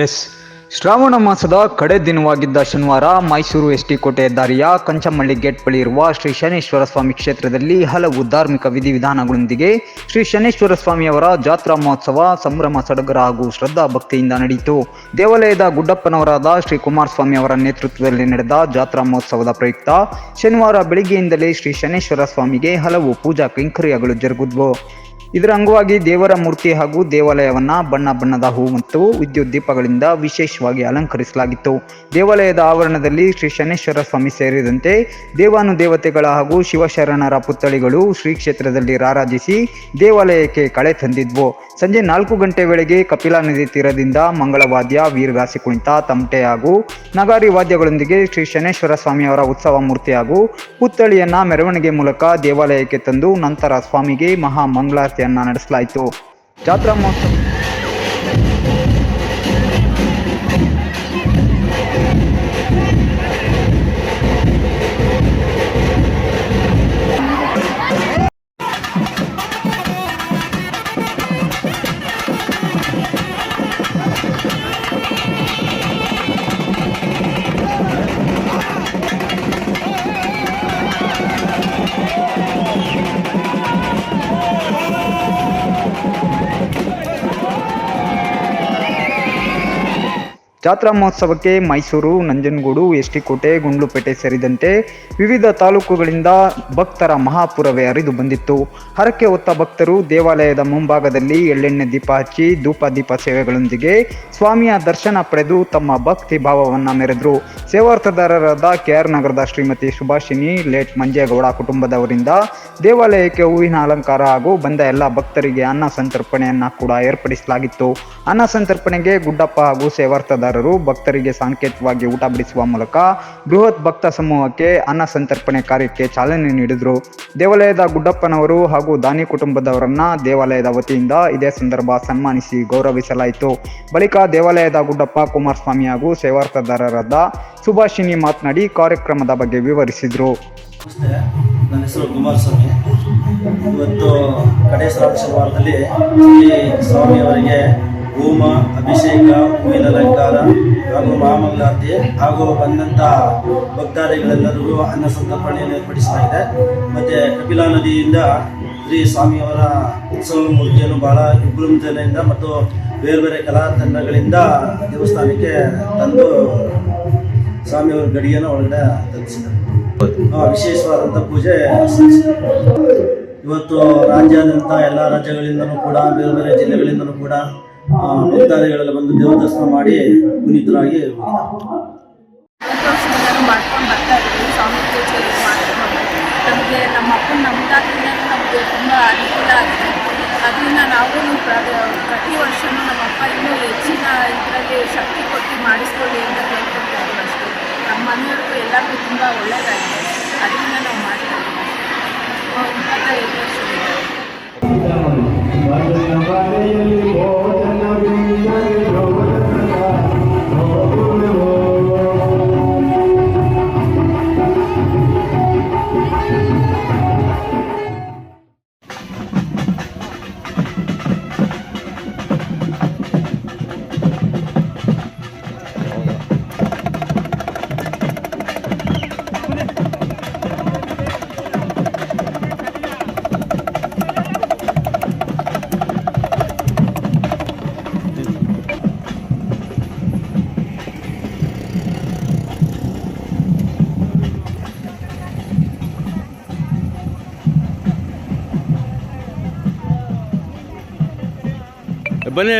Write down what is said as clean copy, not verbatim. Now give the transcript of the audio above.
S Shravana ಮಾಸದ ಕಡೆ ದಿನವಾಗಿದ್ದ ಶನಿವಾರ ಮೈಸೂರು ಎಸ್ ಟಿ ಕೋಟೆ ಹೆದ್ದಾರಿಯ ಕಂಚಮಳ್ಳಿ ಗೇಟ್ ಬಳಿ ಇರುವ ಶ್ರೀ ಶನೇಶ್ವರ ಸ್ವಾಮಿ ಕ್ಷೇತ್ರದಲ್ಲಿ ಹಲವು ಧಾರ್ಮಿಕ ವಿಧಿವಿಧಾನಗಳೊಂದಿಗೆ ಶ್ರೀ ಶನೇಶ್ವರ ಸ್ವಾಮಿಯವರ ಜಾತ್ರಾ ಮಹೋತ್ಸವ ಸಂಭ್ರಮ ಸಡಗರ ಹಾಗೂ ಶ್ರದ್ಧಾ ಭಕ್ತಿಯಿಂದ ನಡೆಯಿತು. ದೇವಾಲಯದ ಗುಡ್ಡಪ್ಪನವರಾದ ಶ್ರೀ ಕುಮಾರಸ್ವಾಮಿ ಅವರ ನೇತೃತ್ವದಲ್ಲಿ ನಡೆದ ಜಾತ್ರಾ ಮಹೋತ್ಸವದ ಪ್ರಯುಕ್ತ ಶನಿವಾರ ಬೆಳಿಗ್ಗೆಯಿಂದಲೇ ಶ್ರೀ ಶನೇಶ್ವರ ಸ್ವಾಮಿಗೆ ಹಲವು ಪೂಜಾ ಕೈಂಕರ್ಯಗಳು ಜರುಗಿದ್ವು. ಇದರ ಅಂಗವಾಗಿ ದೇವರ ಮೂರ್ತಿ ಹಾಗೂ ದೇವಾಲಯವನ್ನ ಬಣ್ಣ ಬಣ್ಣದ ಹೂ ಮತ್ತು ವಿದ್ಯುತ್ ದೀಪಗಳಿಂದ ವಿಶೇಷವಾಗಿ ಅಲಂಕರಿಸಲಾಗಿತ್ತು. ದೇವಾಲಯದ ಆವರಣದಲ್ಲಿ ಶ್ರೀ ಶನೇಶ್ವರ ಸ್ವಾಮಿ ಸೇರಿದಂತೆ ದೇವಾನುದೇವತೆಗಳ ಹಾಗೂ ಶಿವಶರಣರ ಪುತ್ಥಳಿಗಳು ಶ್ರೀ ಕ್ಷೇತ್ರದಲ್ಲಿ ರಾರಾಜಿಸಿ ದೇವಾಲಯಕ್ಕೆ ಕಳೆ ತಂದಿದ್ವು. ಸಂಜೆ 4 ಗಂಟೆ ವೇಳೆಗೆ ಕಪಿಲಾ ನದಿ ತೀರದಿಂದ ಮಂಗಳವಾದ್ಯ, ವೀರಗಾಸೆ ಕುಣಿತ, ತಮಟೆ ಹಾಗೂ ನಗಾರಿ ವಾದ್ಯಗಳೊಂದಿಗೆ ಶ್ರೀ ಶನೇಶ್ವರ ಸ್ವಾಮಿಯವರ ಉತ್ಸವ ಮೂರ್ತಿ ಹಾಗೂ ಪುತ್ಥಳಿಯನ್ನ ಮೆರವಣಿಗೆ ಮೂಲಕ ದೇವಾಲಯಕ್ಕೆ ತಂದು ನಂತರ ಸ್ವಾಮಿಗೆ ಮಹಾ ಮಂಗಳಾರತಿಯನ್ನ ನಡೆಸಲಾಯಿತು. ಜಾತ್ರಾ ಮಹೋತ್ಸವ ಜಾತ್ರಾ ಮಹೋತ್ಸವಕ್ಕೆ ಮೈಸೂರು, ನಂಜನಗೂಡು, ಎಸ್ ಟಿ ಕೋಟೆ, ಗುಂಡ್ಲುಪೇಟೆ ಸೇರಿದಂತೆ ವಿವಿಧ ತಾಲೂಕುಗಳಿಂದ ಭಕ್ತರ ಮಹಾಪುರವೇ ಹರಿದು ಬಂದಿತ್ತು. ಹರಕೆ ಹೊತ್ತ ಭಕ್ತರು ದೇವಾಲಯದ ಮುಂಭಾಗದಲ್ಲಿ ಎಳ್ಳೆಣ್ಣೆ ದೀಪ ಹಚ್ಚಿ ಧೂಪ ದೀಪ ಸೇವೆಗಳೊಂದಿಗೆ ಸ್ವಾಮಿಯ ದರ್ಶನ ಪಡೆದು ತಮ್ಮ ಭಕ್ತಿ ಭಾವವನ್ನು ಮೆರೆದರು. ಸೇವಾರ್ಥದಾರರಾದ KR ನಗರದ ಶ್ರೀಮತಿ ಸುಭಾಷಿಣಿ, ಲೇಟ್ ಮಂಜೇಗೌಡ ಕುಟುಂಬದವರಿಂದ ದೇವಾಲಯಕ್ಕೆ ಹೂವಿನ ಅಲಂಕಾರ ಹಾಗೂ ಬಂದ ಎಲ್ಲ ಭಕ್ತರಿಗೆ ಅನ್ನ ಸಂತರ್ಪಣೆಯನ್ನ ಕೂಡ ಏರ್ಪಡಿಸಲಾಗಿತ್ತು. ಅನ್ನ ಸಂತರ್ಪಣೆಗೆ ಗುಡ್ಡಪ್ಪ ಹಾಗೂ ಸೇವಾರ್ಥದಾರರು ಭಕ್ತರಿಗೆ ಸಾಂಕೇತಿಕವಾಗಿ ಊಟ ಬಡಿಸುವ ಮೂಲಕ ಬೃಹತ್ ಭಕ್ತ ಸಮೂಹಕ್ಕೆ ಅನ್ನ ಸಂತರ್ಪಣೆ ಕಾರ್ಯಕ್ಕೆ ಚಾಲನೆ ನೀಡಿದರು. ದೇವಾಲಯದ ಗುಡ್ಡಪ್ಪನವರು ಹಾಗೂ ದಾನಿ ಕುಟುಂಬದವರನ್ನ ದೇವಾಲಯದ ವತಿಯಿಂದ ಇದೇ ಸಂದರ್ಭ ಸನ್ಮಾನಿಸಿ ಗೌರವಿಸಲಾಯಿತು. ಬಳಿಕ ದೇವಾಲಯದ ಗುಡ್ಡಪ್ಪ, ಕುಮಾರಸ್ವಾಮಿ ಹಾಗೂ ಸೇವಾರ್ಥದಾರರಾದ ಸುಭಾಷಿಣಿ ಮಾತನಾಡಿ ಕಾರ್ಯಕ್ರಮದ ಬಗ್ಗೆ ವಿವರಿಸಿದರು. ನನ್ನ ಹೆಸರು ಕುಮಾರಸ್ವಾಮಿ. ಇವತ್ತು ಕಡೆ ಶನಿವಾರದಲ್ಲಿ ಸ್ವಾಮಿಯವರಿಗೆ ಹೋಮ, ಅಭಿಷೇಕ, ಹೂವಿನ ಅಲಂಕಾರ ಹಾಗೂ ಮಹಾಮಂಗಳಾರತಿ ಹಾಗೂ ಬಂದಂಥ ಭಕ್ತಾದಿಗಳೆಲ್ಲರಿಗೂ ಅನ್ನ ಸಂತರ್ಪಣೆಯನ್ನು ಏರ್ಪಡಿಸಲಾಗಿದೆ. ಮತ್ತು ಕಪಿಲಾ ನದಿಯಿಂದ ಶ್ರೀ ಸ್ವಾಮಿಯವರ ಉತ್ಸವ ಮೂರ್ತಿಯನ್ನು ಬಹಳ ವಿಜೃಂಭಣೆಯಿಂದ ಮತ್ತು ಬೇರೆ ಬೇರೆ ಕಲಾ ತಂಡಗಳಿಂದ ದೇವಸ್ಥಾನಕ್ಕೆ ತಂದು ಸ್ವಾಮಿಯವರ ಗಡಿಯನ್ನು ಒಳಗಡೆ ತರಿಸಿದರು. ವಿಶೇಷವಾದಂಥ ಪೂಜೆ ಇವತ್ತು ರಾಜ್ಯಾದ್ಯಂತ ಎಲ್ಲ ರಾಜ್ಯಗಳಿಂದಲೂ ಕೂಡ ಬೇರೆ ಬೇರೆ ಜಿಲ್ಲೆಗಳಿಂದಲೂ ಕೂಡ ಭಕ್ತಾದಿಗಳೆಲ್ಲ ಬಂದು ದೇವ ದರ್ಶನ ಮಾಡಿ ಪುನೀತರಾಗಿ ಮಾಡ್ಕೊಂಡು ಬರ್ತಾ ಇದ್ದೀವಿ. ಸ್ವಾಮಿ ಪೂಜೆ ಮಾಡ್ಕೊಂಡು ನಮಗೆ ನಮ್ಮ ಅಪ್ಪನ ನಂಬಿದಾದ್ರಿಂದ ನಮಗೆ ತುಂಬ ಅನುಕೂಲ ಆಗಿದೆ. ಅದರಿಂದ ನಾವು ಪ್ರತಿ ವರ್ಷವೂ ನಮ್ಮ ಅಪ್ಪ ಇನ್ನೂ ಹೆಚ್ಚಿನ ಇದರಲ್ಲಿ ಶಕ್ತಿ ಕೊಟ್ಟು ಮಾಡಿಸ್ಕೊಳ್ಳಿ ಅಂತ ಕೇಳ್ಕೊಳ್ತಾ ಇದ್ದೀವಿ ಅಷ್ಟೇ. ನಮ್ಮ ಮನೆಯವ್ರಿಗೂ ಎಲ್ಲರಿಗೂ ತುಂಬ ಒಳ್ಳೆಯದಾಗಿದೆ. ಅದರಿಂದ ನಾವು ಮಾಡ್ತಾ ಇದ್ದೀವಿ. 25 ವರ್ಷದಿಂದ ಬನ್ನಿ.